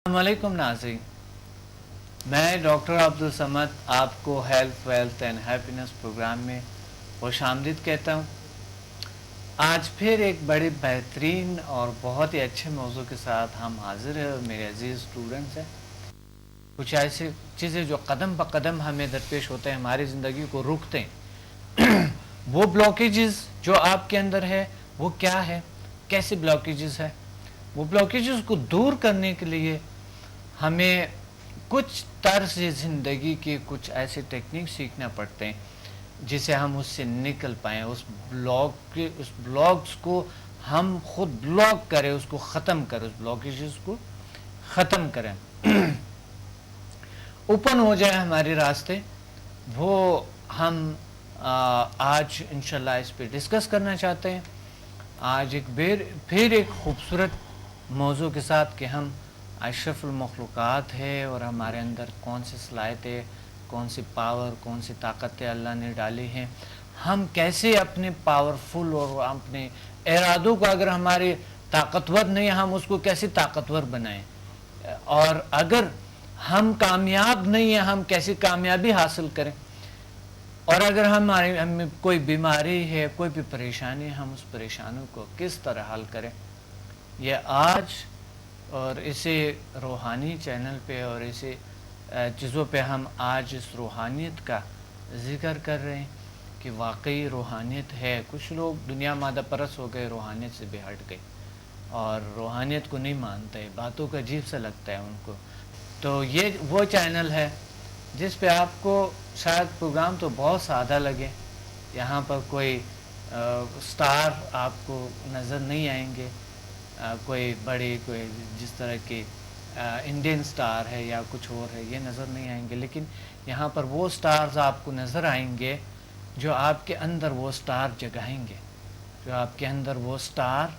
अस्सलाम वालेकुम नाज़रीन, मैं डॉक्टर अब्दुल समद आपको health wealth and happiness programme में खुशामदीद कहता हूँ। आज फिर एक बड़े बेहतरीन और बहुत ही अच्छे मौजू के साथ हम हाजिर हैं और मेरे अजीज़ स्टूडेंट्स हैं। कुछ ऐसी चीज़ें जो कदम ब कदम हमें दरपेश होते हैं, हमारी ज़िंदगी को रोकते हैं। वो ब्लॉकेजेस जो आपके अंदर है वो क्या है, कैसे ब्लॉकेजेस है, वो ब्लॉकेजेस को दूर करने के लिए हमें कुछ तर्ज ज़िंदगी के कुछ ऐसे टेक्निक सीखना पड़ते हैं जिससे हम उससे निकल पाएँ, उस ब्लॉक्स को हम खुद ब्लॉक करें, उसको ख़त्म करें, उस ब्लॉकेजेस को ख़त्म करें, ओपन हो जाए हमारे रास्ते। वो हम आज इंशाल्लाह इस पे डिस्कस करना चाहते हैं। आज फिर एक ख़ूबसूरत मौजू के साथ कि हम अशरफुल मखलूक़ात है और हमारे अंदर कौन सी सलाहियतें, कौन सी पावर, कौन सी ताकतें अल्लाह ने डाली हैं, हम कैसे अपने पावरफुल और अपने इरादों को, अगर हमारे ताकतवर नहीं हम उसको कैसे ताकतवर बनाएं, और अगर हम कामयाब नहीं हैं हम कैसे कामयाबी हासिल करें, और अगर हमें कोई बीमारी है, कोई भी परेशानी है, हम उस परेशानी को किस तरह हल करें। ये आज और इसे रूहानी चैनल पे और इसे चीज़ों पे हम आज इस रूहानियत का ज़िक्र कर रहे हैं कि वाकई रूहानियत है। कुछ लोग दुनिया मादा परस हो गए, रूहानियत से भी हट गए और रूहानियत को नहीं मानते, बातों का अजीब सा लगता है उनको। तो ये वो चैनल है जिस पे आपको शायद प्रोग्राम तो बहुत सादा लगे, यहाँ पर कोई स्टार आपको नज़र नहीं आएंगे, कोई बड़े कोई जिस तरह के इंडियन स्टार है या कुछ और है ये नज़र नहीं आएंगे, लेकिन यहाँ पर वो स्टार्स आपको नज़र आएंगे जो आपके अंदर वो स्टार जगाएंगे, जो आपके अंदर वो स्टार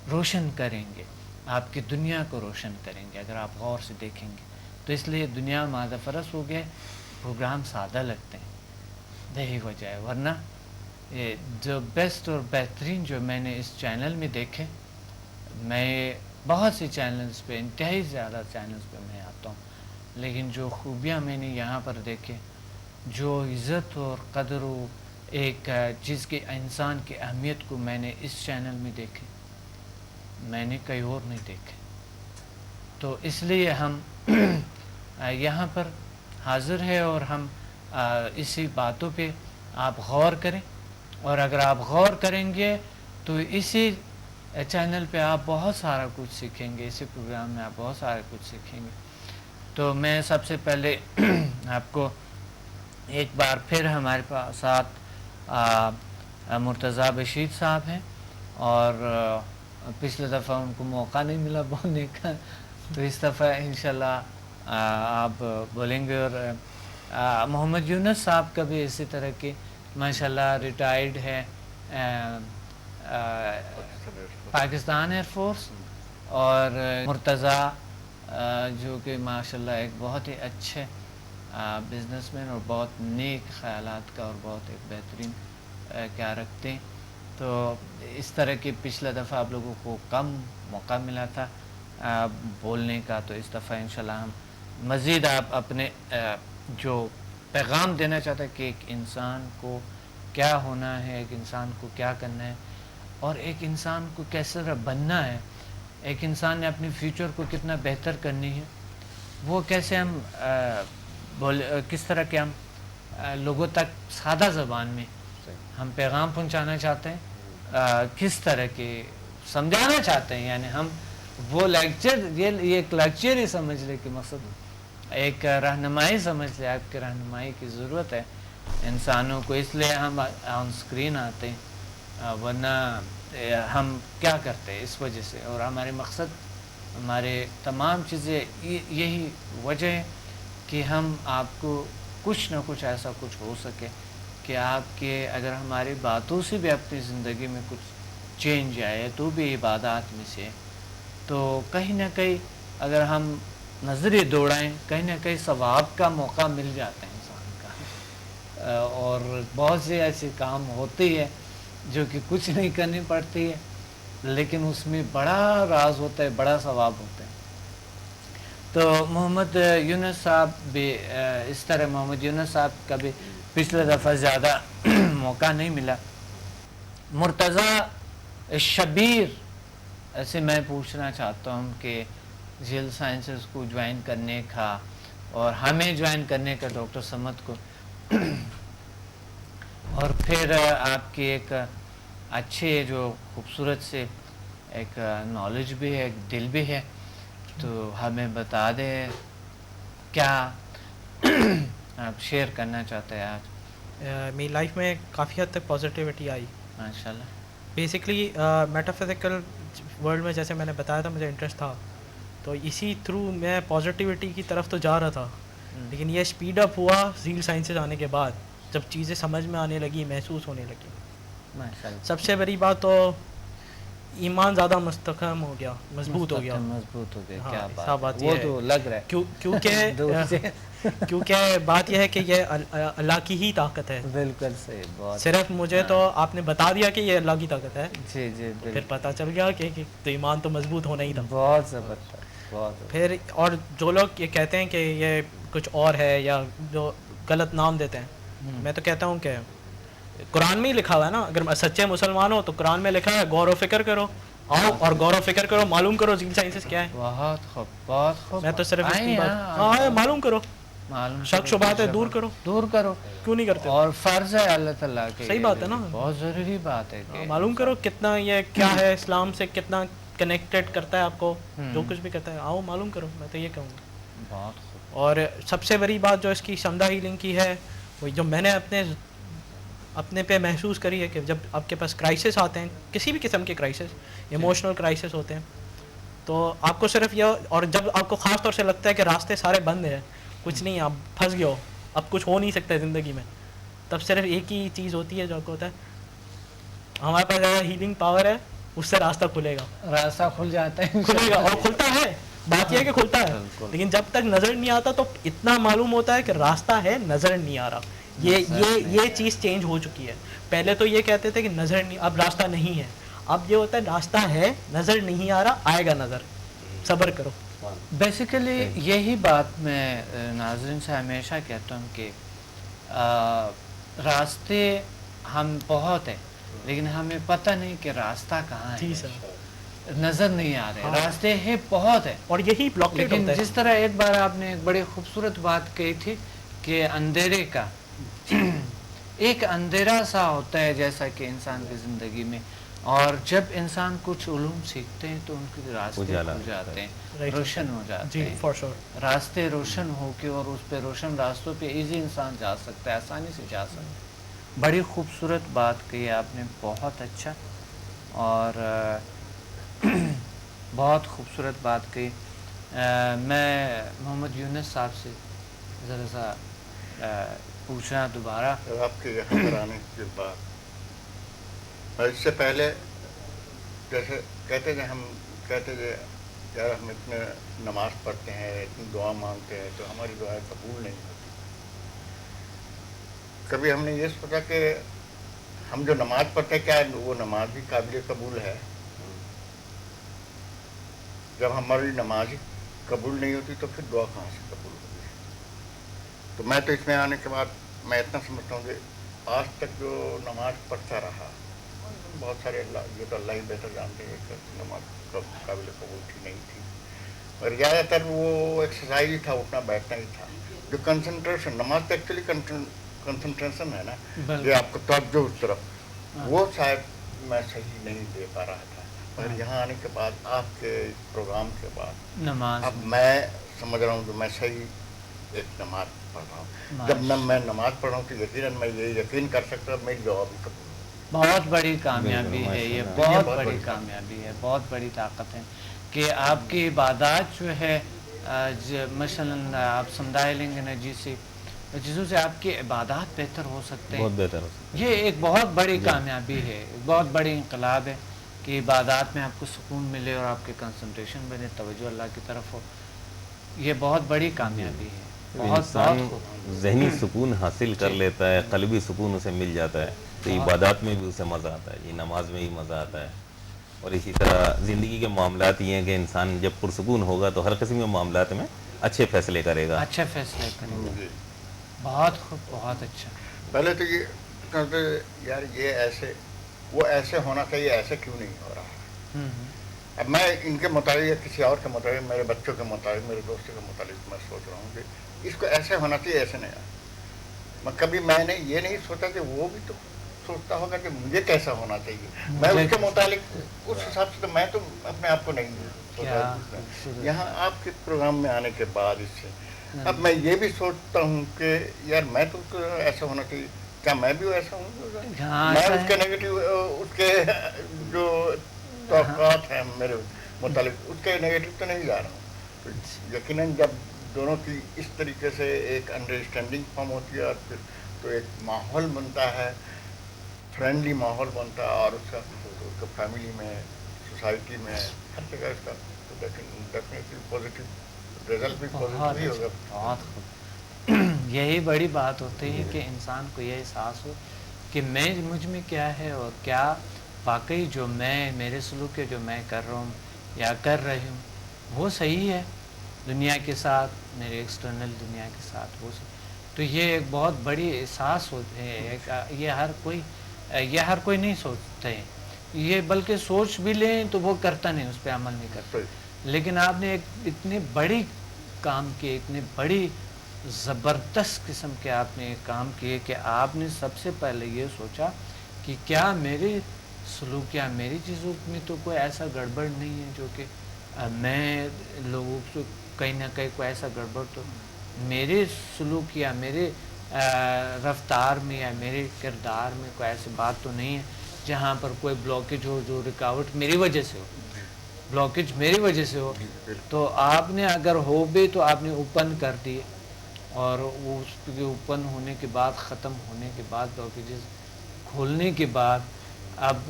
रोशन करेंगे, आपकी दुनिया को रोशन करेंगे अगर आप गौर से देखेंगे। तो इसलिए दुनिया मादा फरस हो गए, प्रोग्राम सादा लगते हैं, यही वजह है। वरना ये जो बेस्ट और बेहतरीन जो मैंने इस चैनल में देखे, मैं बहुत से चैनल्स पे, इंतहाई ज़्यादा चैनल्स पे मैं आता हूँ, लेकिन जो खूबियाँ मैंने यहाँ पर देखे, जो इज़्ज़त और क़द्र और एक चीज़ के इंसान की अहमियत को मैंने इस चैनल में देखे, मैंने कहीं और नहीं देखे। तो इसलिए हम यहाँ पर हाज़िर है और हम इसी बातों पे आप गौर करें, और अगर आप गौर करेंगे तो इसी चैनल पे आप बहुत सारा कुछ सीखेंगे, इसी प्रोग्राम में आप बहुत सारा कुछ सीखेंगे। तो मैं सबसे पहले आपको एक बार फिर हमारे पास साथ मुर्तज़ा बशीर साहब हैं, और पिछले दफ़ा उनको मौका नहीं मिला बोलने का, तो इस दफ़ा इंशाल्लाह आप बोलेंगे। और मोहम्मद यूनुस साहब का भी इसी तरह की माशाल्लाह रिटायर्ड है पाकिस्तान एयरफोर्स, और मुर्तज़ा जो कि माशाल्लाह एक बहुत ही अच्छे बिज़नेसमैन और बहुत नेक ख़यालात का और बहुत एक बेहतरीन क्या रखते हैं। तो इस तरह की पिछला दफ़ा आप लोगों को कम मौका मिला था बोलने का, तो इस दफ़ा इंशाल्लाह हम मज़ीद आप अपने जो पैगाम देना चाहते हैं कि एक इंसान को क्या होना है, एक इंसान को क्या करना है, और एक इंसान को कैसे बनना है, एक इंसान ने अपने फ्यूचर को कितना बेहतर करनी है, वो कैसे हम किस तरह के हम लोगों तक सादा ज़बान में हम पैगाम पहुंचाना चाहते हैं, किस तरह के समझाना चाहते हैं। यानी हम वो लेक्चर, ये एक लेक्चर ही समझ ले कि मकसद एक रहनुमाई समझ ले, आपकी रहनुमाई की ज़रूरत है इंसानों को, इसलिए हम ऑन स्क्रीन आते हैं, वरना हम क्या करते हैं इस वजह से। और हमारे मकसद, हमारे तमाम चीज़ें यही वजह है कि हम आपको कुछ ना कुछ ऐसा कुछ हो सके कि आपके, अगर हमारी बातों से भी अपनी ज़िंदगी में कुछ चेंज आए तो भी इबादत में से, तो कहीं ना कहीं अगर हम नज़रिए दौड़ाएँ, कहीं ना कहीं सवाब का मौका मिल जाता है इंसान का। और बहुत से ऐसे काम होते हैं जो कि कुछ नहीं करनी पड़ती है, लेकिन उसमें बड़ा राज होता है, बड़ा सवाब होता है। تو محمد یونس صاحب بھی اس طرح محمد یونس صاحب کا بھی پچھلے دفعہ زیادہ موقع نہیں ملا. مرتضی شبیر سے میں پوچھنا چاہتا ہوں کہ جیل سائنسز کو جوائن کرنے کا اور ہمیں جوائن کرنے کا ڈاکٹر سمد کو، اور پھر آپ کی ایک اچھے جو خوبصورت سے ایک نالج بھی ہے، ایک دل بھی ہے، تو ہمیں بتا دیں کیا آپ شیئر کرنا چاہتے ہیں آج. میری لائف میں کافی حد تک پازیٹیوٹی آئی. ماشاء اللہ. بیسکلی میٹا فزیکل ورلڈ میں جیسے میں نے بتایا تھا مجھے انٹرسٹ تھا، تو اسی تھرو میں پازیٹیوٹی کی طرف تو جا رہا تھا. لیکن یہ اسپیڈ اپ ہوا زیل سائنسز آنے کے بعد، جب چیزیں سمجھ میں آنے لگی، محسوس ہونے لگی. ماشاء اللہ. سب سے بڑی بات تو ایمان زیادہ مستحکم ہو گیا، مضبوط ہو گیا. مضبوط ہو گیا. ہاں، کیا بات وہ تو لگ رہا ہے کیونکہ بات یہ ہے کہ یہ اللہ کی ہی طاقت ہے. بالکل صحیح. بہت صرف مجھے تو آپ نے بتا دیا کہ یہ اللہ کی طاقت ہے، جی جی پھر پتہ چل گیا کہ تو ایمان تو مضبوط ہونا ہی تھا. بہت زبردست. بہت. پھر اور جو لوگ یہ کہتے ہیں کہ یہ کچھ اور ہے یا جو غلط نام دیتے ہیں، میں تو کہتا ہوں کہ قرآن میں ہی لکھا ہوا ہے نا. اگر سچے مسلمان ہو تو قرآن میں لکھا ہے غور و فکر کرو، آؤ اور غور و فکر کرو، معلوم کرو زیل سائنسز کیا ہے. بہت خوب. بہت خوب. میں تو صرف اتنی بات معلوم کرو، شک شبہات ہے دور کرو. دور کرو. کیوں نہیں کرتے؟ اور فرض ہے اللہ تعالیٰ کے. صحیح بات ہے نا، بہت ضروری بات ہے کہ معلوم کرو کتنا یہ کیا ہے، اسلام سے کتنا کنیکٹڈ کرتا ہے آپ کو، جو کچھ بھی کرتا ہے آؤ معلوم کرو. میں تو یہ کہوں گا. بہت خوب. اور سب سے بڑی بات جو اس کی شمدہ ہیلنگ کی ہے، وہ جو میں نے اپنے پہ محسوس کری ہے کہ جب آپ کے پاس کرائسس آتے ہیں، کسی بھی قسم کے کرائسس، ایموشنل کرائسس ہوتے ہیں، تو آپ کو صرف یہ، اور جب آپ کو خاص طور سے لگتا ہے کہ راستے سارے بند ہیں، کچھ نہیں، آپ پھنس گئے ہو، اب کچھ ہو نہیں سکتا ہے زندگی میں، تب صرف ایک ہی چیز ہوتی ہے جو آپ کو ہوتا ہے ہمارے پاس زیادہ ہیلنگ پاور ہے، اس سے راستہ کھلے گا. راستہ کھل جاتا ہے، کھلے گا. اور کھلتا ہے، بات یہ ہے کہ کھلتا ہے، لیکن جب تک نظر نہیں آتا تو اتنا معلوم ہوتا ہے کہ راستہ ہے، نظر نہیں آ رہا. یہ چیز چینج ہو چکی ہے. پہلے تو یہ کہتے تھے کہ نظر نہیں، اب راستہ نہیں ہے. اب یہ ہوتا ہے راستہ ہے، نظر نہیں آ رہا، آئے گا نظر، صبر کرو. بیسیکلی یہی بات میں ناظرین سے ہمیشہ کہتا ہوں کہ راستے ہم بہت ہیں، لیکن ہمیں پتہ نہیں کہ راستہ کہاں ہے. جی سر. نظر نہیں آ رہے. راستے ہیں بہت ہے، اور یہی بلاکیڈ لیکن ہوتا ہے. جس طرح ایک بار آپ نے ایک بڑی خوبصورت بات کہی تھی کہ اندھیرے کا ایک اندھیرا سا ہوتا ہے جیسا کہ انسان کی زندگی میں، اور جب انسان کچھ علوم سیکھتے ہیں تو ان کے راستے کھل جاتے ہیں، روشن ہو جاتے ہیں. For sure. راستے روشن ہو کے، اور اس پہ روشن راستوں پہ ایزی انسان جا سکتا ہے، آسانی سے جا سکتا ہے. بڑی خوبصورت بات کہی آپ نے، بہت اچھا، اور بہت خوبصورت بات کہی. میں محمد یونس صاحب سے ذرا سا پوچھنا دوبارہ. آپ کے یہاں پر آنے کے بعد، اس سے پہلے جیسے کہتے تھے، ہم کہتے تھے یار ہم اتنے نماز پڑھتے ہیں، اتنی دعا مانگتے ہیں، تو ہماری دعائیں قبول نہیں ہوتی. کبھی ہم نے یہ سوچا کہ ہم جو نماز پڑھتے ہیں، کیا وہ نماز بھی قابل قبول ہے؟ جب ہماری نماز ہی قبول نہیں ہوتی تو پھر دعا کہاں سے قبول ہوتی ہے؟ تو میں تو اس میں آنے کے بعد میں اتنا سمجھتا ہوں کہ آج تک جو نماز پڑھتا رہا، بہت سارے یہ تو اللہ ہی بہتر جانتے ہیں کہ نماز قابل قبول تھی نہیں تھی، اور زیادہ تر وہ ایکسرسائز ہی تھا، اٹھنا بیٹھنا ہی تھا. جو کنسنٹریشن، نماز تو ایکچولی کنسنٹریشن ہے نا، یہ آپ کو توجہ اس طرف، وہ شاید میں صحیح نہیں دے پا رہا تھا. اور یہاں آنے کے بعد، آپ کے پروگرام کے بعد، نماز اب میں سمجھ رہا ہوں کہ میں صحیح ایک نماز پڑھ رہا ہوں. جب میں نماز پڑھ رہا ہوں تو یقیناً میں یہ یقین کر سکتا ہوں میری دعا بھی قبول. بہت بڑی کامیابی ہے یہ، بہت بڑی کامیابی ہے، بہت بڑی طاقت ہے کہ آپ کی عبادات جو ہے، مثلاً آپ سمدائلنگ انرجی سے، جسوں سے آپ کی عبادات بہتر ہو سکتے ہیں. بہت بہتر ہو سکتے یہ ایک بہت بڑی کامیابی ہے، بہت بڑی انقلاب ہے کہ عبادات میں آپ کو سکون ملے اور آپ کے کنسنٹریشن بنے، توجہ اللہ کی طرف ہو. یہ بہت بڑی کامیابی ہے. انسان ذہنی سکون حاصل کر لیتا ہے، قلبی سکون اسے مل جاتا ہے، تو عبادات میں بھی اسے مزہ آتا ہے، یہ نماز میں ہی مزہ آتا ہے. اور اسی طرح زندگی کے معاملات یہ ہیں کہ انسان جب پرسکون ہوگا تو ہر قسم کے معاملات میں अच्छे फैसले करेगा। अच्छे फैसले करेंगे। जी। बहुत खूब, बहुत अच्छा। पहले तो ये कहते यार ये ऐसे, वो ऐसे होना चाहिए, ऐसे क्यों नहीं हो रहा। हम्म। अब मैं इनके मुताबिक या किसी और के मुताबिक, मेरे बच्चों के मुताबिक, मेरे दोस्तों के मुताबिक मैं सोच रहा हूँ कि इसको ऐसे होना चाहिए, ऐसे नहीं। मैंने ये नहीं सोचा कि वो भी तो सोचता होगा कि मुझे कैसा होना चाहिए, मैं मुझे उसके मुताबिक उस हिसाब से, तो मैं तो अपने आप को नहीं क्या सोचा। खूबसूरत। यहाँ आपके प्रोग्राम में आने के बाद इससे हाँ। अब मैं ये भी सोचता हूँ कि यार मैं तो ऐसा होना चाहिए, क्या मैं भी वैसा हूँ। हाँ, मैं ऐसा उसके है। नेगेटिव, उसके जो तवक्कात हैं मेरे मुतालिक, उसके नेगेटिव तो नहीं जा रहा हूँ। तो यकीनन जब दोनों की इस तरीके से एक अंडरस्टैंडिंग फॉर्म होती है, और फिर तो एक माहौल बनता है, फ्रेंडली माहौल बनता है, और उसका फैमिली में, सोसाइटी में, हर जगह इसका तो डेफिनेटली पॉजिटिव रिजल्ट भी बहुत पॉजिटिव ही अच्छा, होगा। बहुत खूब। यही बड़ी बात होती है कि इंसान को यह एहसास हो कि मैं, मुझ में क्या है, और क्या वाकई जो मैं, मेरे सलूक के जो मैं कर रहा हूँ या कर रही हूँ वो सही है दुनिया के साथ, मेरे एक्सटर्नल दुनिया के साथ वो सही। तो ये एक बहुत बड़ी एहसास होते हैं। ये हर कोई नहीं सोचते हैं ये, बल्कि सोच भी लें तो वो करता नहीं, उस पर अमल नहीं करता। सही। लेकिन आपने एक इतनी बड़ी काम की, इतनी बड़ी ज़बरदस्त किस्म के आपने काम किए कि आपने सबसे पहले ये सोचा कि क्या मेरे सलूक या मेरी चीज़ों में तो कोई ऐसा गड़बड़ नहीं है जो कि मैं लोगों को कहीं ना कहीं कोई ऐसा गड़बड़ तो मेरे सलूक या मेरे रफ्तार में या मेरे किरदार में कोई ऐसी बात तो नहीं है जहाँ पर कोई ब्लॉकेज हो, जो रुकावट मेरी वजह से हो, ब्लॉकेज मेरी वजह से हो। तो आपने अगर हो भी तो आपने ओपन कर दिए, और वो उसके ओपन होने के बाद, ख़त्म होने के बाद, ब्लॉकेजेस खोलने के बाद अब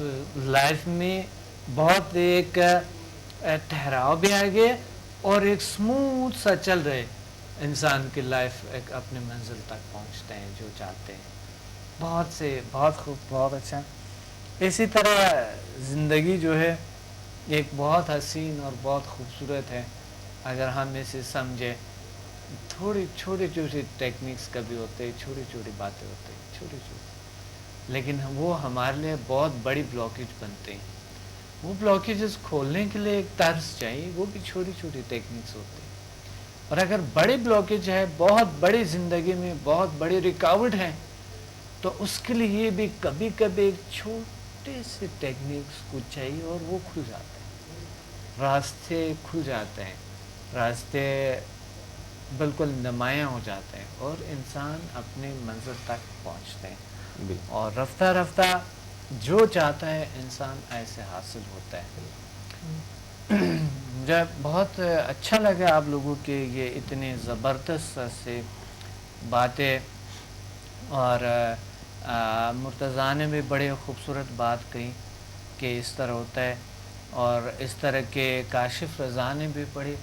लाइफ में बहुत एक ठहराव भी आ गया, और एक स्मूथ सा चल रहे इंसान की लाइफ, एक अपने मंजिल तक पहुंचते हैं जो चाहते हैं। बहुत खूब, बहुत अच्छा। इसी तरह ज़िंदगी जो है एक बहुत हसीन और बहुत खूबसूरत है अगर हम इसे समझें। थोड़ी छोटी छोटी टेक्निक्स कभी होते हैं, छोटी छोटी बातें होती हैं, छोटी छोटी, लेकिन वो हमारे लिए बहुत बड़ी ब्लॉकेज बनते हैं। वो ब्लॉकेजेस खोलने के लिए एक तर्स चाहिए, वो भी छोटी छोटी टेक्निक्स होते हैं। और अगर बड़े ब्लॉकेज है, बहुत बड़ी ज़िंदगी में बहुत बड़ी रुकावट है, तो उसके लिए भी कभी कभी एक छोटे से टेक्निक्स कुछ चाहिए, और वो खुल जाते हैं, रास्ते खुल जाते हैं, रास्ते बिल्कुल नुमायाँ हो जाते हैं, और इंसान अपने मंजिल तक पहुंचते हैं, और रफ्ता रफ्ता जो चाहता है इंसान ऐसे हासिल होता है। मुझे बहुत अच्छा लगा आप लोगों के ये इतने ज़बरदस्त से बातें, और मुर्तज़ा ने भी बड़े खूबसूरत बात कही कि इस तरह होता है, और इस तरह के काशिफ रज़ा ने भी बड़ी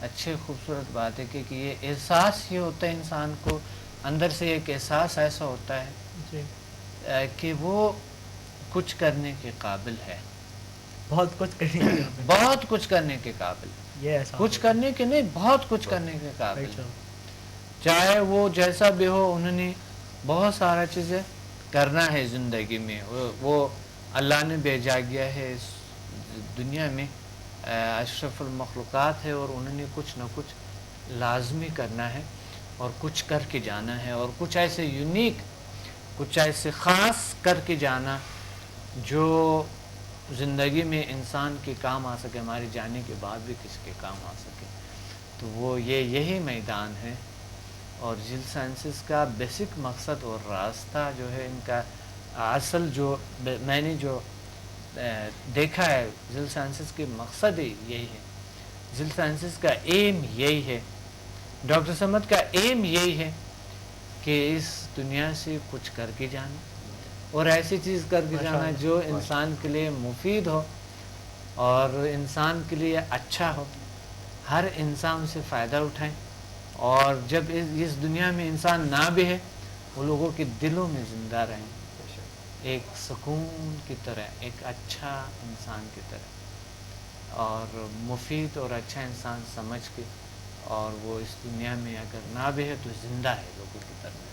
अच्छे खूबसूरत बातें की कि ये एहसास ये होता है इंसान को अंदर से, एक एहसास ऐसा होता है जी, कि वो कुछ करने के काबिल है, बहुत कुछ करने के लिए बहुत कुछ करने के काबिल, ये ऐसा कुछ करने के नहीं, बहुत कुछ करने के काबिल, अच्छा, चाहे वो जैसा भी हो। उन्होंने बहुत सारा चीज़ें करना है ज़िंदगी में, वो अल्लाह ने भेजा गया है इस दुनिया में, अशरफुल मखलूक़ात है, और उन्होंने कुछ न कुछ लाजमी करना है, और कुछ करके जाना है, और कुछ ऐसे यूनिक, कुछ ऐसे ख़ास करके जाना जो ज़िंदगी में इंसान के काम आ सके, हमारे जाने के बाद भी किसी के काम आ सके। तो वो यही मैदान है, और जिल साइंसेस का बेसिक मकसद और रास्ता जो है, इनका असल जो मैंने जो देखा है, जिल साइंसेस के मकसद ही यही है, जिल साइंसेस का एम यही है, डॉक्टर समद का एम यही है कि इस दुनिया से कुछ करके जाना, और ऐसी चीज़ करके जाना जो इंसान के लिए मुफीद हो, और इंसान के लिए अच्छा हो, हर इंसान से फ़ायदा उठाएं, और जब इस दुनिया में इंसान ना भी है, वो लोगों के दिलों में ज़िंदा रहें, एक सुकून की तरह, एक अच्छा इंसान की तरह, और मुफीद और अच्छा इंसान समझ के اور وہ اس دنیا میں اگر نہ بھی ہے تو زندہ ہے لوگوں کی طرح.